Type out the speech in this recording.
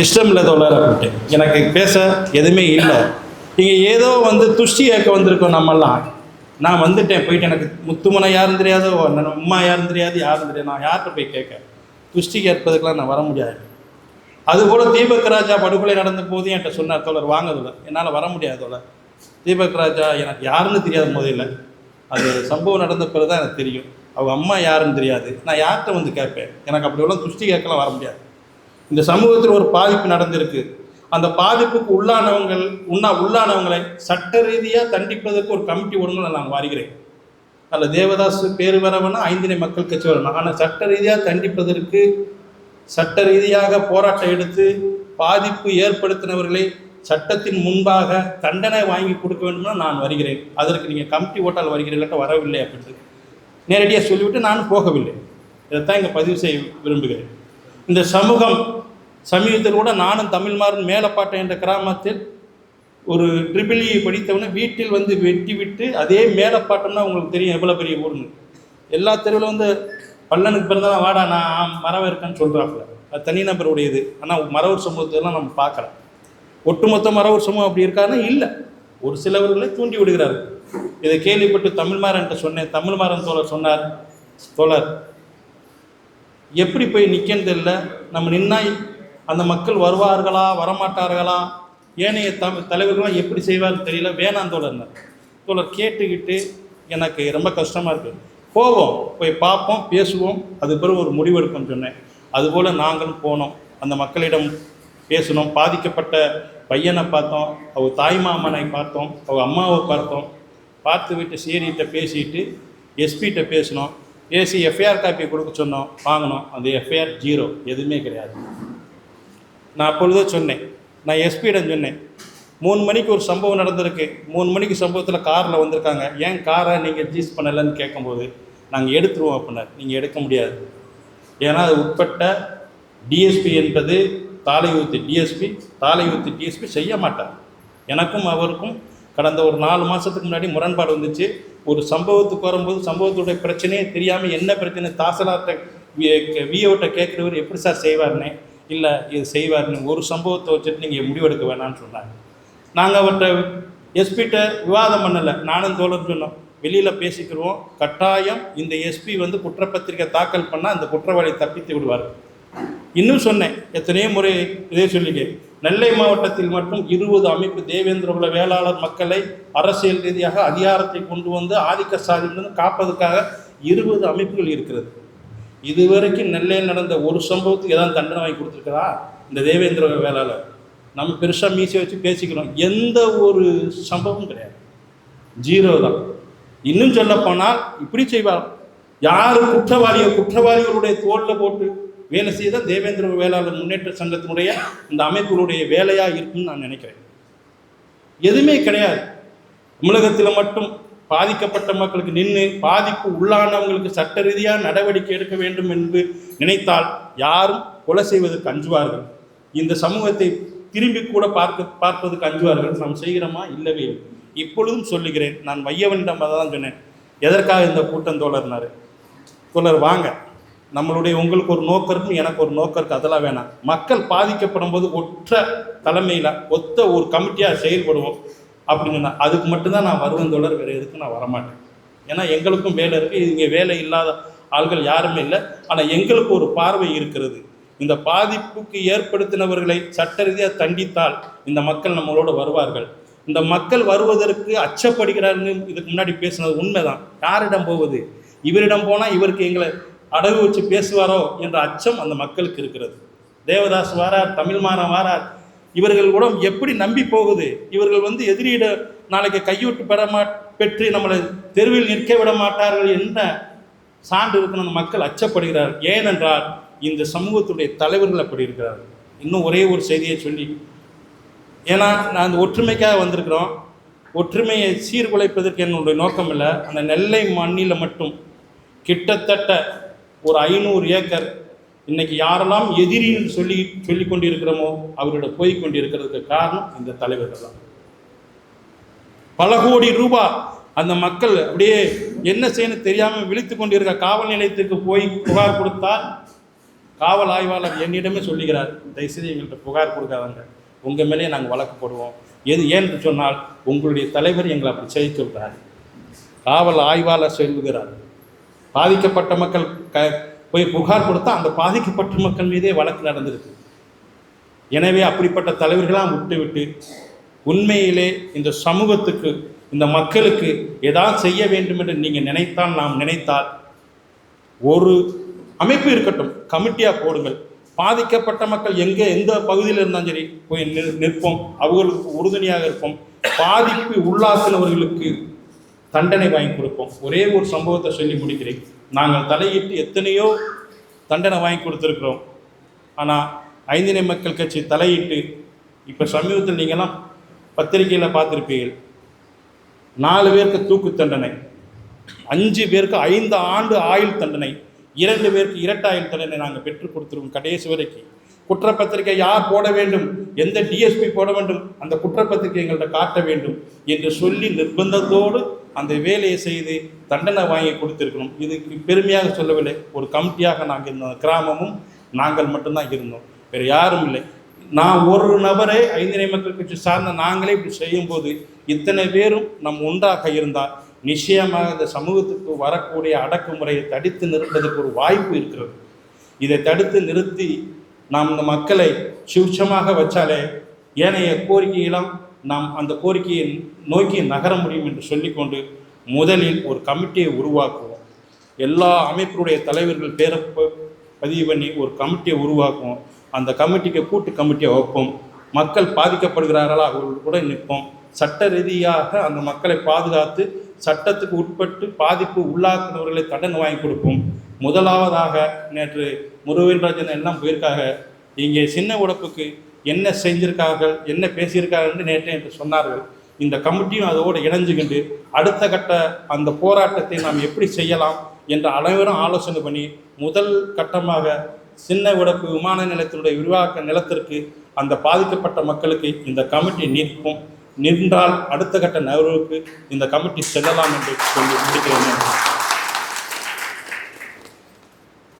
இஷ்டம் இல்லை தோழர் அப்படின்ட்டு. எனக்கு பேச எதுவுமே இல்லை. நீங்கள் ஏதோ வந்து துஷ்டி ஏற்க வந்திருக்கோம் நம்மெல்லாம். நான் வந்துட்டேன், போயிட்டு எனக்கு முத்துமனை யாரும் தெரியாதோ, அம்மா யாரும் தெரியாது, யாரும் தெரியாது. நான் யார்கிட்ட போய் கேட்க? துஷ்டி கேட்பதுக்கெலாம் நான் வர முடியாது. அதுபோல் தீபக் ராஜா படுகொலை நடந்த போது என்கிட்ட சொன்னார், தோழர் வாங்க தோழர், என்னால் வர முடியாது தோழர். தீபக் ராஜா எனக்கு யாருன்னு தெரியாத முதல்ல, அது சம்பவம் நடந்த பிறகு தான் எனக்கு தெரியும். அவங்க அம்மா யாருன்னு தெரியாது. நான் யார்கிட்ட வந்து கேட்பேன்? எனக்கு அப்படி எல்லாம் துஷ்டி கேட்கலாம் வர முடியாது. இந்த சமூகத்தில் ஒரு பாதிப்பு நடந்திருக்கு. அந்த பாதிப்புக்கு உள்ளானவங்களை சட்ட ரீதியாக தண்டிப்பதற்கு ஒரு கமிட்டி ஒழுங்கு நான் வருகிறேன். அதில் தேவதாஸ் பேர் வரவனா 5 மக்கள் கட்சி வரணும். ஆனால் சட்ட ரீதியாக தண்டிப்பதற்கு சட்ட ரீதியாக போராட்டம் எடுத்து பாதிப்பு ஏற்படுத்தினவர்களை சட்டத்தின் முன்பாக தண்டனை வாங்கி கொடுக்க வேண்டும்னா நான் வருகிறேன். அதற்கு நீங்கள் கமிட்டி ஓட்டால் வருகிறீர்கள்ட்ட வரவில்லை அப்படின்னு நேரடியாக சொல்லிவிட்டு நானும் போகவில்லை. இதைத்தான் இங்கே பதிவு செய்ய விரும்புகிறேன். இந்த சமூகம் சமீபத்தில் கூட நானும் தமிழ்மாறன் மேலப்பாட்டை என்ற கிராமத்தில் ஒரு EEE படித்தவொடனே வீட்டில் வந்து வெட்டி விட்டு, அதே மேலப்பாட்டம்னா உங்களுக்கு தெரியும் எவ்வளோ பெரிய ஊர்னு, எல்லா தெருவில் வந்து பல்லனுக்கு பிறந்தாலும் வாடா நான் மரவ இருக்கேன்னு சொல்கிறாப்புல. அது தனிநபருடையது. ஆனால் மரவர் சமூகத்தெல்லாம் நம்ம பார்க்கலாம். ஒட்டுமொத்த மரவர் சமூகம் அப்படி இருக்காருன்னா இல்லை, ஒரு சிலவர்களை தூண்டி விடுகிறார்கள். இதை கேள்விப்பட்டு தமிழ்மாறன்ட்ட சொன்னேன். தமிழ்மாறன் தோழர் சொன்னார், தோழர் எப்படி போய் நிற்கிறது இல்லை, நம்ம நின்னா அந்த மக்கள் வருவார்களா வரமாட்டார்களா, ஏனைய தலைவர்கள்லாம் எப்படி செய்வார்னு தெரியல, வேணாம் தோழர். தோழர் கேட்டுக்கிட்டு எனக்கு ரொம்ப கஷ்டமாக இருக்குது, போவோம், போய் பார்ப்போம், பேசுவோம், அது பிறகு ஒரு முடிவெடுப்போம்னு சொன்னேன். அதுபோல் நாங்களும் போனோம், அந்த மக்களிடம் பேசினோம். பாதிக்கப்பட்ட பையனை பார்த்தோம், அவங்க தாய்மாமனை பார்த்தோம், அவங்க அம்மாவை பார்த்தோம். பார்த்து விட்டு சிஐடிகிட்ட பேசிட்டு எஸ்பிகிட்ட பேசினோம். பேசி எஃப்ஐஆர் காப்பி கொடுக்க சொன்னோம், வாங்கினோம். அந்த எஃப்ஐஆர் 0, எதுவுமே கிடையாது. நான் அப்பொழுதே சொன்னேன், நான் எஸ்பியிடம் சொன்னேன், 3 மணிக்கு ஒரு சம்பவம் நடந்திருக்கு, 3 மணிக்கு சம்பவத்தில் காரில் வந்திருக்காங்க, ஏன் காரை நீங்கள் ஜீஸ் பண்ணலைன்னு கேட்கும்போது நாங்கள் எடுத்துருவோம் அப்படின்னார். நீங்கள் எடுக்க முடியாது, ஏன்னா அது உட்பட்ட டிஎஸ்பி என்பது தாலையூத்து டிஎஸ்பி செய்ய மாட்டார். எனக்கும் அவருக்கும் கடந்த ஒரு 4 மாதத்துக்கு முன்னாடி முரண்பாடு வந்துச்சு. ஒரு சம்பவத்துக்கு வரும்போது சம்பவத்துடைய பிரச்சனையே தெரியாமல் என்ன பிரச்சனை தாசலார்ட்ட விஓட்ட கேட்குறவர் எப்படி சார் செய்வார்னே, இல்லை இது செய்வார்னு ஒரு சம்பவத்தை வச்சுட்டு நீங்கள் முடிவெடுக்க வேணான்னு சொன்னாங்க. நாங்கள் அவர்கிட்ட எஸ்பிகிட்ட விவாதம் பண்ணலை, நானும் தோழர் சொன்னோம், வெளியில் பேசிக்கிடுவோம், கட்டாயம் இந்த எஸ்பி வந்து குற்றப்பத்திரிக்கை தாக்கல் பண்ணால் அந்த குற்றவாளி தப்பித்து விடுவார். இன்னும் சொன்னேன், எத்தனையோ முறை இதே சொல்லிட்டேன், நெல்லை மாவட்டத்தில் மட்டும் 20 அமைப்பு தேவேந்திர குல வேளாளர் மக்களை அரசியல் ரீதியாக அதிகாரத்தை கொண்டு வந்து ஆதிக்க சாதியிலிருந்து காப்பதற்காக 20 அமைப்புகள் இருக்கிறது. இதுவரைக்கும் நெல்லையில் நடந்த ஒரு சம்பவத்துக்கு ஏதாவது தண்டனை வாங்கி கொடுத்துருக்கிறா இந்த தேவேந்திர வேளாளர்? நம்ம பெருசாக மீசை வச்சு பேசிக்கிறோம், எந்த ஒரு சம்பவமும் கிடையாது, 0 தான். இன்னும் சொல்ல போனால் இப்படி செய்வார், யார் குற்றவாளிகளுடைய தோளில் போட்டு வேலை செய்தால் தேவேந்திர வேளாளர் முன்னேற்ற சங்கத்தினுடைய இந்த அமைப்புகளுடைய வேலையாக இருக்குன்னு நான் நினைக்கிறேன். எதுவுமே கிடையாது. தமிழகத்தில் மட்டும் பாதிக்கப்பட்ட மக்களுக்கு நின்று பாதிப்பு உள்ளானவங்களுக்கு சட்ட ரீதியாக நடவடிக்கை எடுக்க வேண்டும் என்று நினைத்தால் யாரும் கொலை செய்வதற்கு அஞ்சுவார்கள். இந்த சமூகத்தை திரும்பி கூட பார்ப்பதற்கு அஞ்சுவார்கள். நாம் செய்கிறோமா? இல்லவே இல்லை. இப்பொழுதும் சொல்லுகிறேன், நான் வையவனிடம் அதை தான் சொன்னேன், எதற்காக இந்த கூட்டம் தோழர்னாரு. தோழர் வாங்க, நம்மளுடைய உங்களுக்கு ஒரு நோக்கம் இருக்குன்னு எனக்கு ஒரு நோக்கம் இருக்குது, அதெல்லாம் வேணாம். மக்கள் பாதிக்கப்படும் போது ஒற்ற தலைமையில் ஒத்த ஒரு கமிட்டியாக செயல்படுவோம் அப்படின்னு சொன்னால் அதுக்கு மட்டும்தான் நான் வருவேன் தோழர், வேறு எதுக்கு நான் வரமாட்டேன். ஏன்னா எங்களுக்கும் வேலை இருக்குது, இங்கே வேலை இல்லாத ஆள்கள் யாருமே இல்லை. ஆனால் எங்களுக்கு ஒரு பார்வை இருக்கிறது. இந்த பாதிப்புக்கு ஏற்படுத்தினவர்களை சட்ட ரீதியாக தண்டித்தால் இந்த மக்கள் நம்மளோட வருவார்கள். இந்த மக்கள் வருவதற்கு அச்சப்படுகிறார்கள். இதுக்கு முன்னாடி பேசினது உண்மைதான். யாரிடம் போவது? இவரிடம் போனால் இவருக்கு எங்களை அடகு வச்சு பேசுவாரோ என்ற அச்சம் அந்த மக்களுக்கு இருக்கிறது. தேவதாஸ் வாரார், தமிழ்மாறன் வாரார், இவர்கள் கூட எப்படி நம்பி போகுது? இவர்கள் வந்து எதிரியிட நாளைக்கு கையூட்டு பெற்று நம்மளை தெருவில் நிற்க விட மாட்டார்கள் என்ற சான்று இருக்குன்னு அந்த மக்கள் அச்சப்படுகிறார். ஏனென்றால் இந்த சமூகத்துடைய தலைவர்கள் அப்படி இருக்கிறார்கள். இன்னும் ஒரே ஒரு செய்தியை சொல்லி, ஏன்னா நான் அந்த ஒற்றுமைக்காக வந்திருக்கிறோம், ஒற்றுமையை சீர்குலைப்பதற்கு என்னுடைய நோக்கம் இல்லை. அந்த நெல்லை மண்ணில் மட்டும் கிட்டத்தட்ட ஒரு 500 ஏக்கர் இன்னைக்கு யாரெல்லாம் எதிரின்னு சொல்லி கொண்டிருக்கிறோமோ அவரோட போய் கொண்டிருக்கிறதுக்கு காரணம் இந்த தலைவர்கள் தான். பல கோடி ரூபாய் அந்த மக்கள் அப்படியே என்ன செய்யணும் தெரியாமல் விழித்து கொண்டிருக்க காவல் நிலையத்துக்கு போய் புகார் கொடுத்தால் காவல் ஆய்வாளர் என்னிடமே சொல்லுகிறார், தயவுசெய்து எங்கள்கிட்ட புகார் கொடுக்காதாங்க, உங்கள் மேலேயே நாங்கள் வழக்கு போடுவோம். ஏன்னு சொன்னால் உங்களுடைய தலைவர் எங்களை அப்படி செய்ய சொல்கிறார். காவல் ஆய்வாளர் சொல்லுகிறார், பாதிக்கப்பட்ட மக்கள் போய் புகார் கொடுத்தா அந்த பாதிக்கப்பட்ட மக்கள் மீதே வழக்கு நடந்திருக்கு. எனவே அப்படிப்பட்ட தலைவர்களாம் விட்டு உண்மையிலே இந்த சமூகத்துக்கு, இந்த மக்களுக்கு ஏதாவது செய்ய வேண்டும் என்று நீங்கள் நினைத்தால், நாம் நினைத்தால், ஒரு அமைப்பு இருக்கட்டும், கமிட்டியாக போடுங்கள். பாதிக்கப்பட்ட மக்கள் எந்த பகுதியில் இருந்தாலும் சரி போய் நிற்போம், அவர்களுக்கு உறுதுணையாக இருப்போம். பாதிப்பு உள்ளாக்குனவர்களுக்கு தண்டனை வாங்கி கொடுப்போம். ஒரே ஒரு சம்பவத்தை சொல்லி முடிக்கிறேன். நாங்கள் தலையிட்டு எத்தனையோ தண்டனை வாங்கி கொடுத்துருக்குறோம். ஆனால் ஐந்திணை மக்கள் கட்சி தலையிட்டு இப்போ சமீபத்தில் நீங்கள்லாம் பத்திரிகையில் பார்த்துருப்பீர்கள், 4 பேருக்கு தூக்கு தண்டனை, 5 பேருக்கு 5 ஆண்டு ஆயுள் தண்டனை, 2 பேருக்கு இரட்டாயுள் தண்டனை நாங்கள் பெற்றுக் கொடுத்துருவோம். கடைசி வரைக்கும் குற்றப்பத்திரிகை யார் போட வேண்டும், எந்த டிஎஸ்பி போட வேண்டும், அந்த குற்றப்பத்திரிகை எங்கள்கிட்ட காட்ட வேண்டும் என்று சொல்லி நிர்பந்தத்தோடு அந்த வேலையை செய்து தண்டனை வாங்கி கொடுத்துருக்கணும். இதுக்கு பெருமையாக சொல்லவில்லை, ஒரு கமிட்டியாக நாங்கள் இருந்தோம். கிராமமும் நாங்கள் மட்டும்தான் இருந்தோம், வேறு யாரும் இல்லை. நான் ஒரு நபரை ஐந்திணை மக்கள் கட்சி சார்ந்த நாங்களே இப்படி செய்யும்போது இத்தனை பேரும் நம் ஒன்றாக இருந்தால் நிச்சயமாக இந்த சமூகத்துக்கு வரக்கூடிய அடக்குமுறையை தடுத்து நிறுத்துவதற்கு ஒரு வாய்ப்பு இருக்கிறது. இதை தடுத்து நிறுத்தி நாம் இந்த மக்களை சுட்சமாக வச்சாலே ஏனைய கோரிக்கையெல்லாம் நாம் அந்த கோரிக்கையை நோக்கி நகர முடியும் என்று சொல்லிக்கொண்டு முதலில் ஒரு கமிட்டியை உருவாக்குவோம். எல்லா அமைப்பினுடைய தலைவர்கள் பேரை பதிவு பண்ணி ஒரு கமிட்டியை உருவாக்குவோம். அந்த கமிட்டிக்கு கூட்டு கமிட்டியை வைப்போம். மக்கள் பாதிக்கப்படுகிறார்களா அவர்கள் கூட நிற்போம். சட்ட ரீதியாக அந்த மக்களை பாதுகாத்து சட்டத்துக்கு உட்பட்டு பாதிப்பு உள்ளாக்குனவர்களை தண்டனை வாங்கி கொடுப்போம். முதலாவதாக நேற்று முருகன்ராஜன் எல்லாம் போயிருக்காங்க, இங்கே சின்ன உடப்புக்கு என்ன செஞ்சிருக்கார்கள், என்ன பேசியிருக்கார்கள் நேற்று என்று சொன்னார்கள். இந்த கமிட்டியும் அதோடு இணைஞ்சுக்கிண்டு அடுத்த கட்ட அந்த போராட்டத்தை நாம் எப்படி செய்யலாம் என்ற அனைவரும் ஆலோசனை பண்ணி முதல் கட்டமாக சின்ன உடப்பு விமான நிலையத்தினுடைய விரிவாக்க நிலத்திற்கு அந்த பாதிக்கப்பட்ட மக்களுக்கு இந்த கமிட்டி நின்றால் அடுத்த கட்ட நகர்வுக்கு இந்த கமிட்டி செல்லலாம் என்று சொல்லி முடிக்கிறேன்.